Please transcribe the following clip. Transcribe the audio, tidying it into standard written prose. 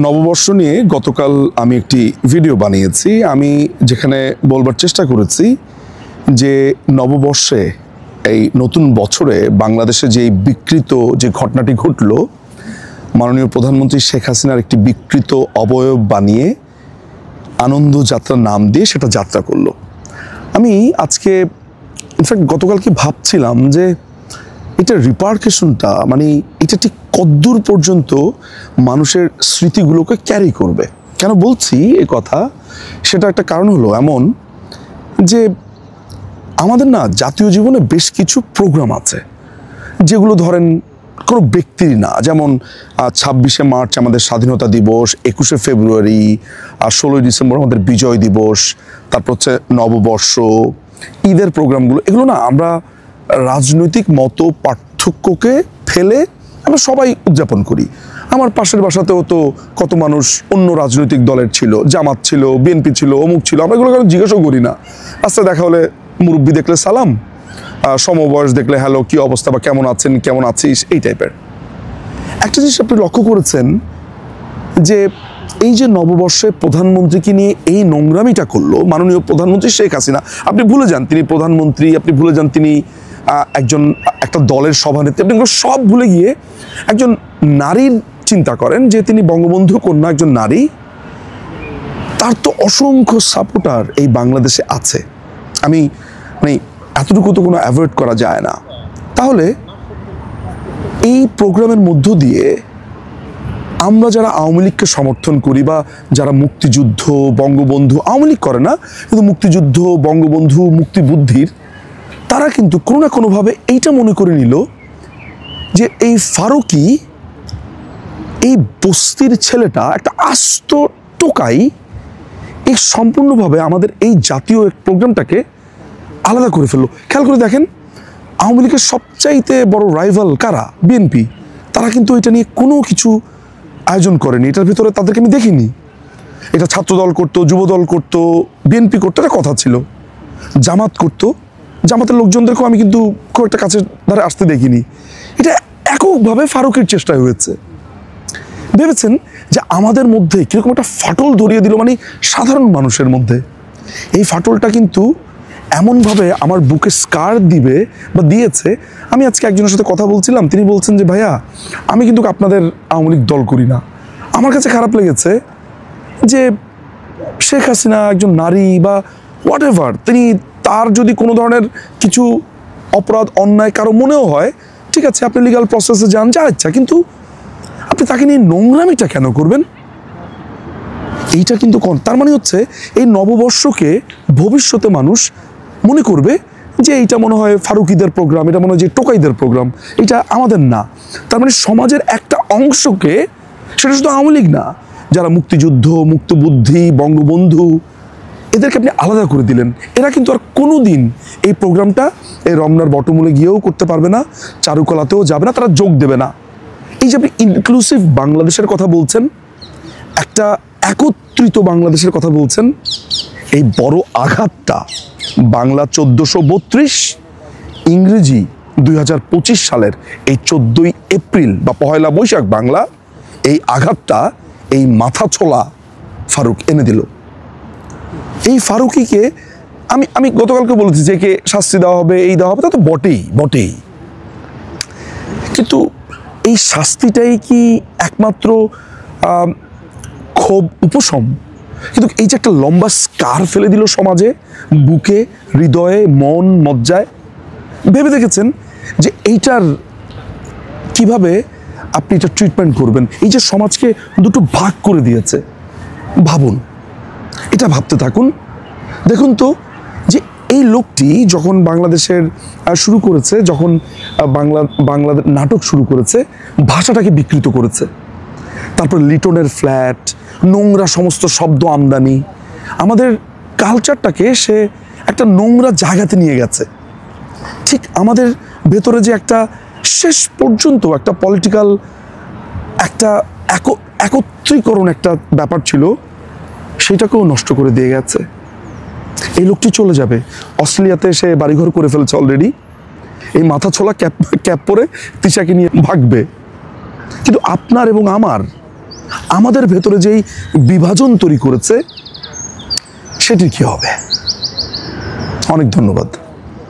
নববর্ষ নিয়ে গতকাল আমি একটি ভিডিও বানিয়েছি। আমি যেখানে বলবার চেষ্টা করেছি যে নববর্ষে এই নতুন বছরে বাংলাদেশে যে বিকৃত যে ঘটনাটি ঘটল, মাননীয় প্রধানমন্ত্রী শেখ হাসিনার একটি বিকৃত অবয়ব বানিয়ে আনন্দ যাত্রার নাম দিয়ে সেটা যাত্রা করলো। আমি আজকে ইনফ্যাক্ট গতকালকে ভাবছিলাম যে এটার রিপার্কেশনটা মানে এটা ঠিক কদ্দূর পর্যন্ত মানুষের স্মৃতিগুলোকে ক্যারি করবে। কেন বলছি এই কথা, সেটা একটা কারণ হলো এমন যে আমাদের না জাতীয় জীবনে বেশ কিছু প্রোগ্রাম আছে যেগুলো ধরেন কোনো ব্যক্তির না, যেমন 26শে মার্চ আমাদের স্বাধীনতা দিবস, 21শে ফেব্রুয়ারি আর 16ই ডিসেম্বর আমাদের বিজয় দিবস, তারপর হচ্ছে নববর্ষ, ঈদের প্রোগ্রামগুলো, এগুলো না আমরা রাজনৈতিক মত পার্থক্যকে ফেলে আমরা সবাই উদযাপন করি। আমার পাশের বাসাতেও তো কত মানুষ অন্য রাজনৈতিক দলের ছিল, জামাত ছিল, বিএনপি ছিল, অমুক ছিল, আমরা এগুলো কারণ জিজ্ঞাসাও করি না। রাস্তায় দেখা হলে মুরব্বি দেখলে সালাম, সমবয়স দেখলে হ্যালো, কি অবস্থা বা কেমন আছেন, কেমন আছিস, এই টাইপের। একটা জিনিস আপনি লক্ষ্য করেছেন যে এই যে নববর্ষে প্রধানমন্ত্রীকে নিয়ে এই নোংরামিটা করলো মাননীয় প্রধানমন্ত্রী শেখ হাসিনা। আপনি ভুলে যান তিনি প্রধানমন্ত্রী, আপনি ভুলে যান তিনি একটা দলের সভানেত্রী, আপনি সব ভুলে গিয়ে একজন নারীর চিন্তা করেন যে তিনি বঙ্গবন্ধু কন্যা একজন নারী, তার তো অসংখ্য সাপোর্টার এই বাংলাদেশে আছে। আমি মানে এতটুকু তো কোনো অ্যাভয়েড করা যায় না। তাহলে এই প্রোগ্রামের মধ্য দিয়ে আমরা যারা আওয়ামী লীগকে সমর্থন করি বা যারা মুক্তিযুদ্ধ, বঙ্গবন্ধু, আওয়ামী লীগ করে না কিন্তু মুক্তিযুদ্ধ, বঙ্গবন্ধু, মুক্তিবুদ্ধির, তারা কিন্তু কোনো না কোনোভাবে এইটা মনে করে নিল যে এই ফারুকী, এই বস্তির ছেলেটা একটা আস্ত টোকাই, এই সম্পূর্ণভাবে আমাদের এই জাতীয় প্রোগ্রামটাকে আলাদা করে ফেললো। খেয়াল করে দেখেন, আওয়ামী লীগের সবচাইতে বড় রাইভাল কারা? বিএনপি। তারা কিন্তু এটা নিয়ে কোনো কিছু আয়োজন করেনি, এটার ভিতরে তাদেরকে আমি দেখিনি। এটা ছাত্রদল করতো, যুবদল করতো, বিএনপি করতো, এটা কথা ছিল। জামাত করতো, জামাতের লোকজনদেরকেও আমি কিন্তু খুব একটা কাছে ধারে আসতে দেখিনি। এটা এককভাবে ফারুকের চেষ্টায় হয়েছে। ভেবেছেন যে আমাদের মধ্যে কীরকম একটা ফাটল ধরিয়ে দিল, মানে সাধারণ মানুষের মধ্যে। এই ফাটলটা কিন্তু এমনভাবে আমার বুকে স্কার দিবে বা দিয়েছে। আমি আজকে একজনের সাথে কথা বলছিলাম, তিনি বলছেন যে ভাইয়া আমি কিন্তু আপনাদের আওয়ামী লীগ দল করি না, আমার কাছে খারাপ লেগেছে যে শেখ হাসিনা একজন নারী বা হোয়াট এভার, তিনি তার যদি কোনো ধরনের কিছু অপরাধ অন্যায় কারো মনেও হয়, ঠিক আছে আপনি লিগাল প্রসেসে যান, যা ইচ্ছা, কিন্তু আপনি তাকে নিয়ে নোংরামিটা কেন করবেন? এইটা কিন্তু তার মানে হচ্ছে এই নববর্ষকে ভবিষ্যতে মানুষ মনে করবে যে এইটা মনে হয় ফারুকিদের প্রোগ্রাম, এটা মনে হয় যে টোকাইদের প্রোগ্রাম, এটা আমাদের না। তার মানে সমাজের একটা অংশকে, সেটা শুধু আওয়ামী লীগ না, যারা মুক্তিযুদ্ধ, মুক্তবুদ্ধি, বঙ্গবন্ধু, এদেরকে আপনি আলাদা করে দিলেন। এরা কিন্তু আর কোনো দিন এই প্রোগ্রামটা এই রমনার বটমূলে গিয়েও করতে পারবে না, চারুকলাতেও যাবে না, তারা যোগ দেবে না। এই যে আপনি ইনক্লুসিভ বাংলাদেশের কথা বলছেন, একটা একত্রিত বাংলাদেশের কথা বলছেন, এই বড় আঘাতটা বাংলা 1432, ইংরেজি 2025 সালের এই 14ই এপ্রিল বা পহেলা বৈশাখ বাংলা, এই আঘাতটা এই মাথা ছোলা ফারুক এনে দিল। এই ফারুকীকে আমি গতকালকে বলেছি যে কে শাস্তি দেওয়া হবে, এই দেওয়া হবে, তা তো বটেই, কিন্তু এই শাস্তিটাই কি একমাত্র ক্ষোভ উপশম? কিন্তু এই যে একটা লম্বা স্কার ফেলে দিল সমাজে, বুকে, হৃদয়ে, মন, মজ্জায়, ভেবে দেখেছেন যে এইটার কিভাবে আপনি এটা ট্রিটমেন্ট করবেন? এই যে সমাজকে দুটো ভাগ করে দিয়েছে, ভাবুন, এটা ভাবতে থাকুন। দেখুন তো যে এই লোকটি যখন বাংলাদেশের শুরু করেছে, যখন বাংলাদেশ নাটক শুরু করেছে, ভাষাটাকে বিকৃত করেছে। তারপর লিটনের ফ্ল্যাট, নোংরা সমস্ত শব্দ আমদানি, আমাদের কালচারটাকে সে একটা নোংরা জায়গাতে নিয়ে গেছে। ঠিক আমাদের ভেতরে যে একটা শেষ পর্যন্ত একটা পলিটিক্যাল একটা একত্রীকরণ একটা ব্যাপার ছিল, সেটাকেও নষ্ট করে দিয়ে গেছে। এই লোকটি চলে যাবে, অস্ট্রেলিয়াতে সে বাড়িঘর করে ফেলছে অলরেডি, এই মাথা ছোলা ক্যাপ পরে তিশাকে নিয়ে ভাগবে। কিন্তু আপনার এবং আমার আমাদের ভেতরে যেই বিভাজন তৈরি করেছে সেটির কি হবে? অনেক ধন্যবাদ।